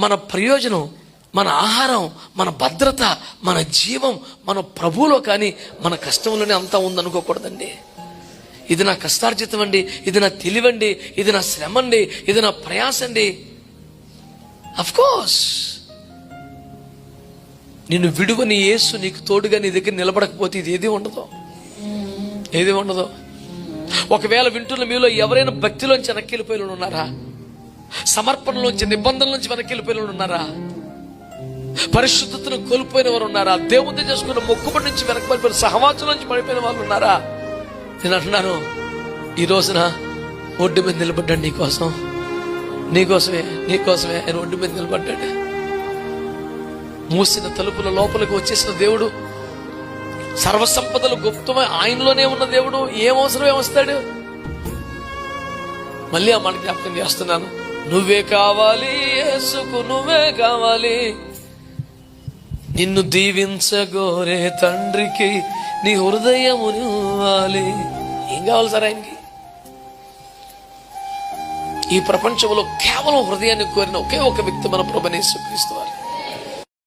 మన ప్రయోజనం, మన ఆహారం, మన భద్రత, మన జీవం మన ప్రభువులో కానీ మన కష్టంలోనే అంతా ఉందనుకోకూడదండి. ఇది నా కష్టార్జితం అండి, ఇది నా తెలివండి, ఇది నా శ్రమ అండి, ఇది నా ప్రయాస అండి. అఫ్కోర్స్ నిన్ను విడువని యేసు నీకు తోడుగా నీ దగ్గర నిలబడకపోతే ఇది ఏది ఉండదు. ఒకవేళ వింటున్న మీలో ఎవరైనా భక్తిలోంచి వెనక్కి వెళ్ళిపోయిన ఉన్నారా? సమర్పణలోంచి, నిబంధనలోంచి వెనక్కి వెళ్ళిపోయిన ఉన్నారా? పరిశుద్ధతను కోల్పోయిన వారు ఉన్నారా? దేవుని చేసుకున్న మొక్కుబడి నుంచి వెనకబడిపోయిన, సహవాసం నుంచి పడిపోయిన వాళ్ళు ఉన్నారా? నేను అంటున్నాను, ఈ రోజున ఒడ్డు మీద నిలబడ్డాడు నీకోసమే ఆయన ఒడ్డు మీద నిలబడ్డాడు. మూసిన తలుపుల లోపలికి వచ్చేసిన దేవుడు, సర్వసంపదలు గుప్తమై ఆయనలోనే ఉన్న దేవుడు ఏం అవసరమే వస్తాడు. మళ్ళీ ఆ మాట జ్ఞాపకం చేస్తున్నాను. నువ్వే కావాలి యేసుకు, నువ్వే కావాలి. నిన్ను దీవించగోరే తండ్రికి నీ హృదయమునివ్వాలి. ఏం కావాలి సార్ ఆయనకి? ఈ ప్రపంచంలో కేవలం హృదయాన్ని కోరిన ఒకే ఒక వ్యక్తి మన ప్రభువైన యేసుక్రీస్తు వారు.